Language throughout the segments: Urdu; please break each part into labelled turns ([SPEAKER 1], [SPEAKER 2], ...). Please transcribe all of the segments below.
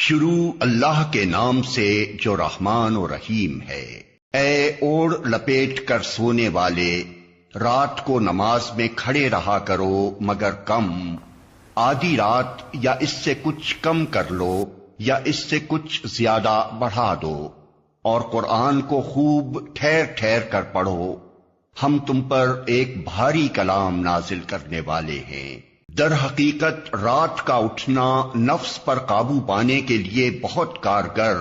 [SPEAKER 1] شروع اللہ کے نام سے جو رحمان و رحیم ہے۔ اے اوڑھ لپیٹ کر سونے والے، رات کو نماز میں کھڑے رہا کرو مگر کم، آدھی رات یا اس سے کچھ کم کر لو یا اس سے کچھ زیادہ بڑھا دو، اور قرآن کو خوب ٹھہر ٹھہر کر پڑھو، ہم تم پر ایک بھاری کلام نازل کرنے والے ہیں۔ در حقیقت رات کا اٹھنا نفس پر قابو پانے کے لیے بہت کارگر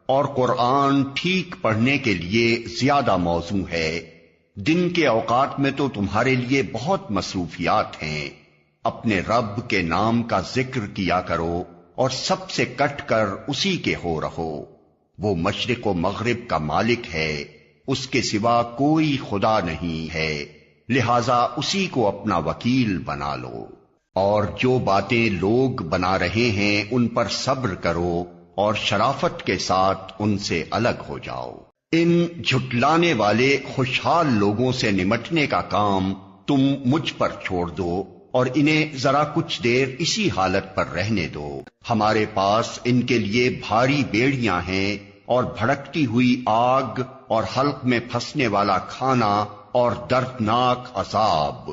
[SPEAKER 1] اور قرآن ٹھیک پڑھنے کے لیے زیادہ موزوں ہے۔ دن کے اوقات میں تو تمہارے لیے بہت مصروفیات ہیں، اپنے رب کے نام کا ذکر کیا کرو اور سب سے کٹ کر اسی کے ہو رہو۔ وہ مشرق و مغرب کا مالک ہے، اس کے سوا کوئی خدا نہیں ہے، لہذا اسی کو اپنا وکیل بنا لو۔ اور جو باتیں لوگ بنا رہے ہیں ان پر صبر کرو اور شرافت کے ساتھ ان سے الگ ہو جاؤ۔ ان جھٹلانے والے خوشحال لوگوں سے نمٹنے کا کام تم مجھ پر چھوڑ دو اور انہیں ذرا کچھ دیر اسی حالت پر رہنے دو۔ ہمارے پاس ان کے لیے بھاری بیڑیاں ہیں اور بھڑکتی ہوئی آگ اور حلق میں پھنسنے والا کھانا اور دردناک عذاب۔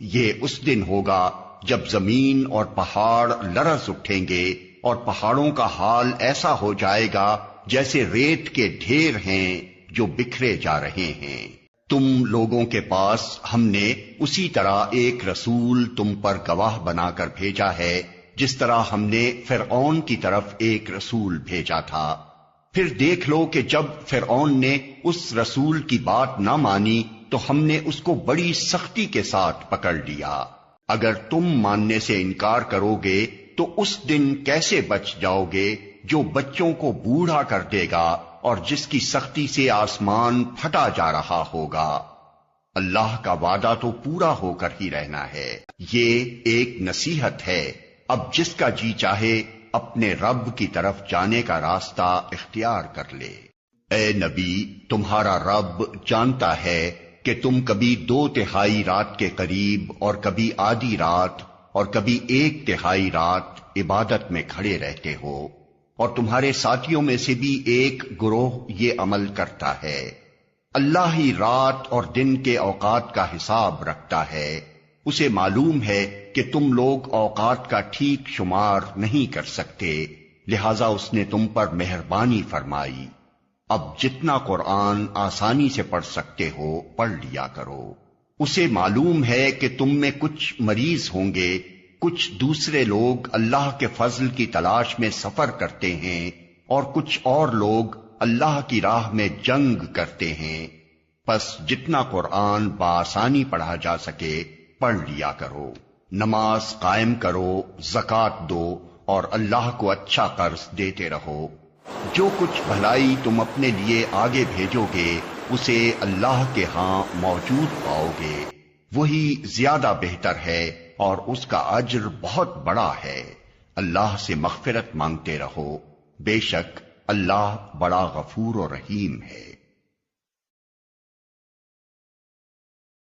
[SPEAKER 1] یہ اس دن ہوگا جب زمین اور پہاڑ لرز اٹھیں گے اور پہاڑوں کا حال ایسا ہو جائے گا جیسے ریت کے ڈھیر ہیں جو بکھرے جا رہے ہیں۔ تم لوگوں کے پاس ہم نے اسی طرح ایک رسول تم پر گواہ بنا کر بھیجا ہے جس طرح ہم نے فرعون کی طرف ایک رسول بھیجا تھا۔ پھر دیکھ لو کہ جب فرعون نے اس رسول کی بات نہ مانی تو ہم نے اس کو بڑی سختی کے ساتھ پکڑ لیا۔ اگر تم ماننے سے انکار کرو گے تو اس دن کیسے بچ جاؤ گے جو بچوں کو بوڑھا کر دے گا اور جس کی سختی سے آسمان پھٹا جا رہا ہوگا۔ اللہ کا وعدہ تو پورا ہو کر ہی رہنا ہے۔ یہ ایک نصیحت ہے، اب جس کا جی چاہے اپنے رب کی طرف جانے کا راستہ اختیار کر لے۔ اے نبی، تمہارا رب جانتا ہے کہ تم کبھی 2/3 رات کے قریب اور کبھی آدھی رات اور کبھی 1/3 رات عبادت میں کھڑے رہتے ہو، اور تمہارے ساتھیوں میں سے بھی ایک گروہ یہ عمل کرتا ہے۔ اللہ ہی رات اور دن کے اوقات کا حساب رکھتا ہے، اسے معلوم ہے کہ تم لوگ اوقات کا ٹھیک شمار نہیں کر سکتے، لہذا اس نے تم پر مہربانی فرمائی۔ اب جتنا قرآن آسانی سے پڑھ سکتے ہو پڑھ لیا کرو۔ اسے معلوم ہے کہ تم میں کچھ مریض ہوں گے، کچھ دوسرے لوگ اللہ کے فضل کی تلاش میں سفر کرتے ہیں، اور کچھ اور لوگ اللہ کی راہ میں جنگ کرتے ہیں۔ پس جتنا قرآن بآسانی پڑھا جا سکے پڑھ لیا کرو۔ نماز قائم کرو، زکوٰۃ دو اور اللہ کو اچھا قرض دیتے رہو۔ جو کچھ بھلائی تم اپنے لیے آگے بھیجو گے اسے اللہ کے ہاں موجود پاؤ گے، وہی زیادہ بہتر ہے اور اس کا اجر بہت بڑا ہے۔ اللہ سے مغفرت مانگتے رہو، بے شک اللہ بڑا غفور و رحیم ہے۔